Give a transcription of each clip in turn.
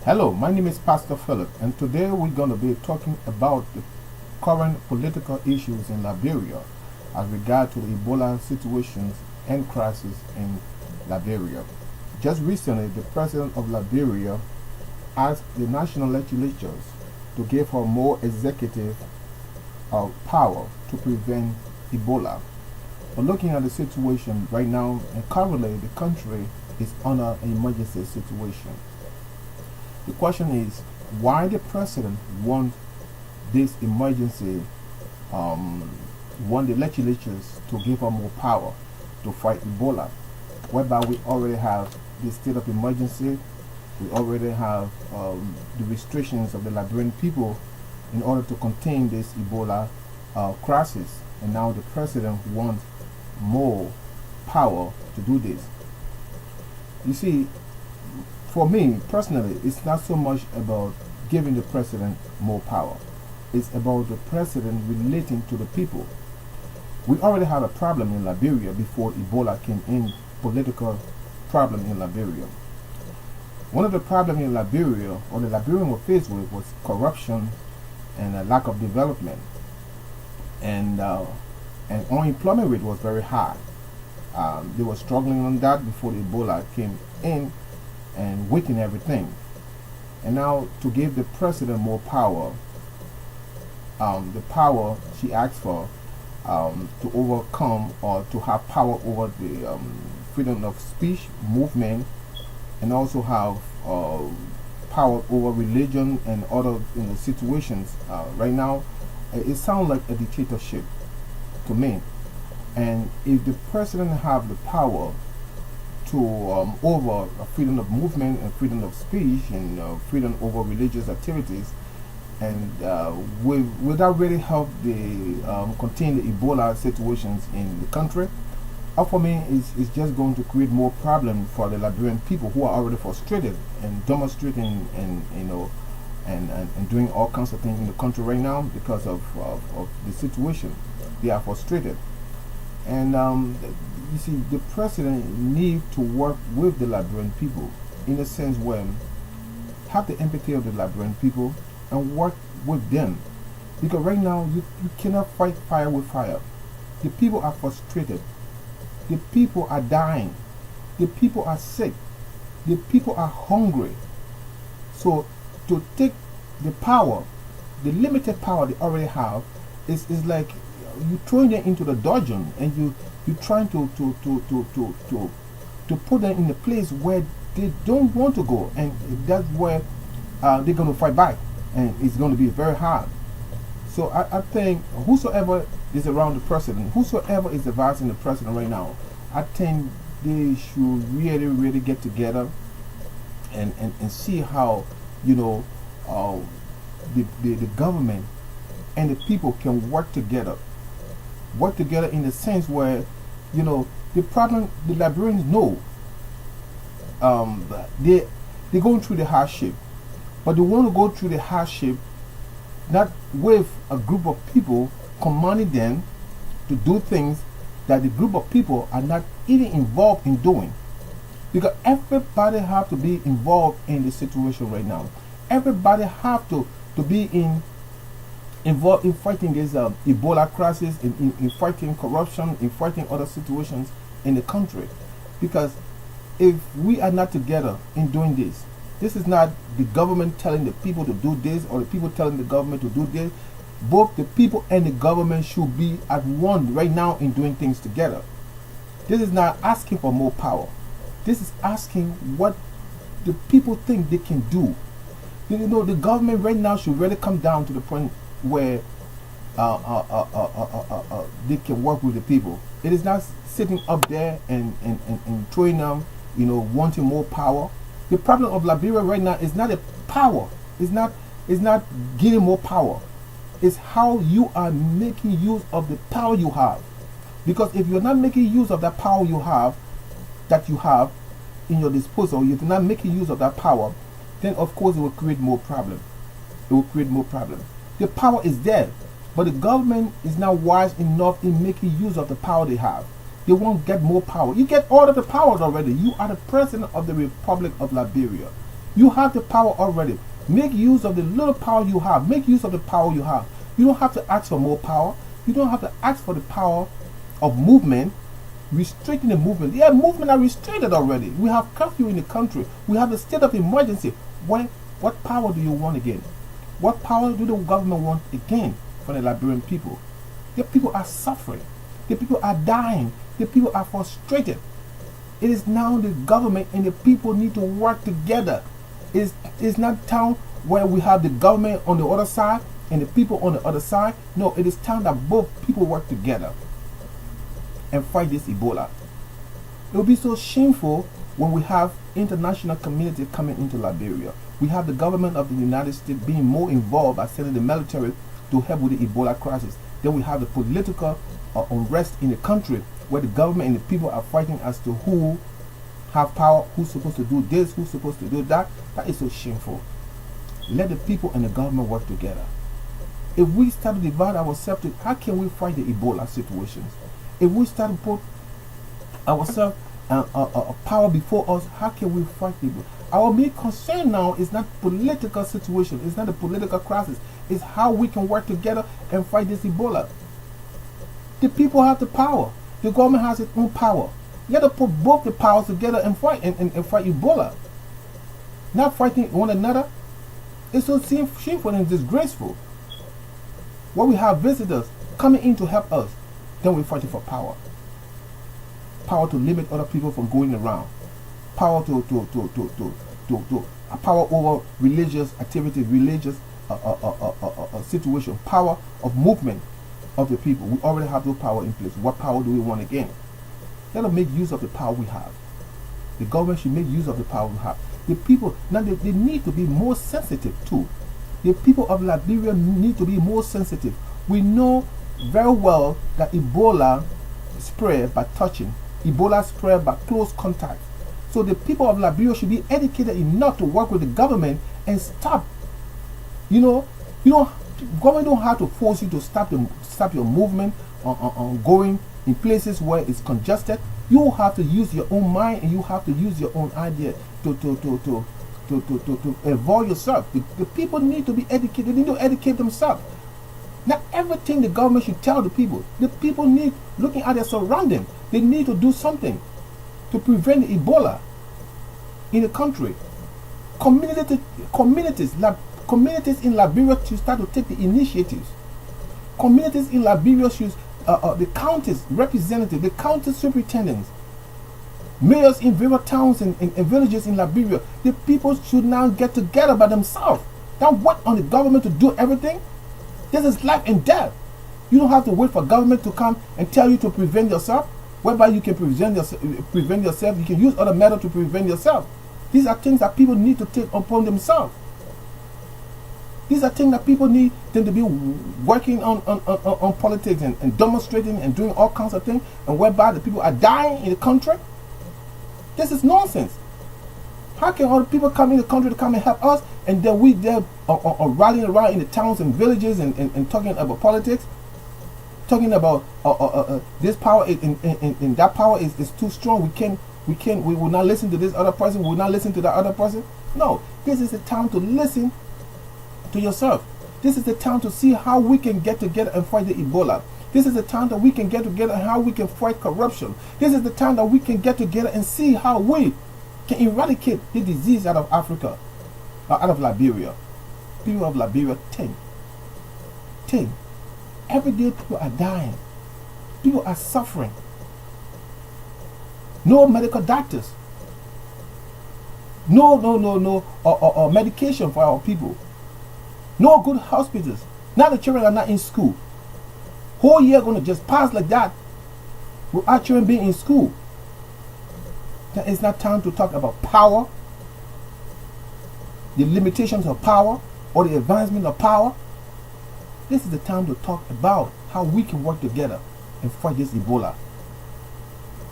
Hello, my name is Pastor Philip, and today we're going to be talking about the current political issues in Liberia as regard to the Ebola situations and crisis in Liberia. Just recently, the president of Liberia asked the national legislatures to give her more executive power to prevent Ebola. But looking at the situation right now, and currently the country is under an emergency situation. The question is why the president want this emergency, want the legislatures to give her more power to fight Ebola, whereby we already have the state of emergency, we already have the restrictions of the Liberian people in order to contain this Ebola crisis, and now the president wants more power to do this. You see, for me personally, it's not so much about giving the president more power. It's about the president relating to the people. We already had a problem in Liberia before Ebola came in, political problem in Liberia. One of the problems in Liberia, or the Liberians were faced with, was corruption and a lack of development. And unemployment rate was very high. They were struggling on that before the Ebola came in and weaken everything. And now to give the president more power, the power she asked for, to overcome or to have power over the freedom of speech movement, and also have power over religion and other situations. Right now, it sounds like a dictatorship to me. And if the president have the power to over freedom of movement and freedom of speech and freedom over religious activities, and will that really help the contain the Ebola situations in the country? For me, it's just going to create more problems for the Liberian people who are already frustrated and demonstrating and doing all kinds of things in the country right now because of the situation. They are frustrated. And you see, the president needs to work with the Liberian people in a sense where have the empathy of the Liberian people and work with them. Because right now, you cannot fight fire with fire. The people are frustrated. The people are dying. The people are sick. The people are hungry. So to take the power, the limited power they already have, is like you throwing them into the dungeon, and you trying to put them in a place where they don't want to go, and that's where they're going to fight back, and it's going to be very hard. So I think whosoever is around the president, whosoever is advising the president right now, I think they should really get together and see how the government and the people can work together in the sense where the problem the Liberians know, they're going through the hardship, but they want to go through the hardship not with a group of people commanding them to do things that the group of people are not even involved in doing, because everybody have to be involved in the situation right now. Everybody have to be involved in fighting this Ebola crisis, in fighting corruption, in fighting other situations in the country. Because if we are not together in doing this, this is not the government telling the people to do this or the people telling the government to do this. Both the people and the government should be at one right now in doing things together. This is not asking for more power. This is asking what the people think they can do. The government right now should really come down to the point where they can work with the people. It is not sitting up there and throwing them, wanting more power. The problem of Liberia right now is not a power. It's not getting more power. It's how you are making use of the power you have. Because if you're not making use of that power that you have in your disposal, if you're not making use of that power, then of course it will create more problems. It will create more problems. The power is there, but the government is not wise enough in making use of the power they have. They won't get more power. You get all of the powers already. You are the president of the Republic of Liberia. You have the power already. Make use of the little power you have. Make use of the power you have. You don't have to ask for more power. You don't have to ask for the power of movement, restricting the movement. Yeah, movement are restricted already. We have curfew in the country. We have a state of emergency. What power do you want again? What power do the government want again for the Liberian people? The people are suffering. The people are dying. The people are frustrated. It is now the government and the people need to work together. It's not time where we have the government on the other side and the people on the other side. No, it is time that both people work together and fight this Ebola. It will be so shameful when we have international community coming into Liberia. We have the government of the United States being more involved by sending the military to help with the Ebola crisis. Then we have the political unrest in the country where the government and the people are fighting as to who have power, who's supposed to do this, who's supposed to do that. That is so shameful. Let the people and the government work together. If we start to divide ourselves, how can we fight the Ebola situations? If we start to put ourselves power before us, how can we fight people? Our main concern now is not political situation, it's not a political crisis, it's how we can work together and fight this Ebola. The people have the power. The government has its own power. Let us put both the powers together and fight and fight Ebola. Not fighting one another. It's so shameful and disgraceful. When we have visitors coming in to help us, then we're fighting for power. Power to limit other people from going around. Power to power over religious activities, religious situation. Power of movement of the people. We already have those power in place. What power do we want again? Let us make use of the power we have. The government should make use of the power we have. The people, now they need to be more sensitive too. The people of Liberia need to be more sensitive. We know very well that Ebola spread by touching. Ebola spread by close contact. So the people of Liberia should be educated enough to work with the government and stop. Government don't have to force you to stop your movement on going in places where it's congested. You have to use your own mind and you have to use your own idea to evolve yourself. The people need to be educated. They need to educate themselves. Not everything the government should tell the people. The people need, looking at their surroundings, they need to do something to prevent Ebola in the country. Communities in Liberia should start to take the initiatives. Communities in Liberia should, the counties representatives, the county superintendents, mayors in various towns and villages in Liberia, the people should now get together by themselves. Don't wait on the government to do everything. This is life and death. You don't have to wait for government to come and tell you to prevent yourself, whereby you can prevent yourself. You can use other methods to prevent yourself. These are things that people need to take upon themselves. These are things that people need them to be working on politics and demonstrating and doing all kinds of things, and whereby the people are dying in the country. This is nonsense. How can all the people come in the country to come and help us, and then we there are rallying around in the towns and villages and talking about politics, talking about this power and that power is too strong. We will not listen to this other person. We will not listen to that other person. No, this is the time to listen to yourself. This is the time to see how we can get together and fight the Ebola. This is the time that we can get together and how we can fight corruption. This is the time that we can get together and see how we can eradicate the disease out of Africa, out of Liberia. People of Liberia, think. Every day people are dying. People are suffering. No medical doctors. No medication for our people. No good hospitals. Now the children are not in school. Whole year going to just pass like that without children being in school. That is not time to talk about power, the limitations of power, or the advancement of power. This is the time to talk about how we can work together and fight this Ebola.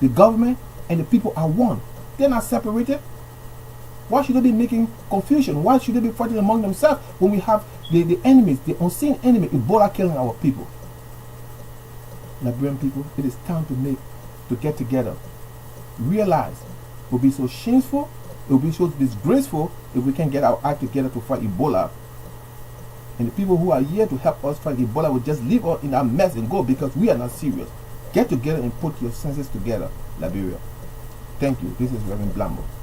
The government and the people are one. They're not separated. Why should they be making confusion? Why should they be fighting among themselves when we have the enemies, the unseen enemy, Ebola killing our people? Liberian people, it is time to get together. Realize it will be so shameful, it will be so disgraceful if we can't get our act together to fight Ebola. And the people who are here to help us fight Ebola will just leave us in our mess and go because we are not serious. Get together and put your senses together, Liberia. Thank you. This is Reverend Blamo.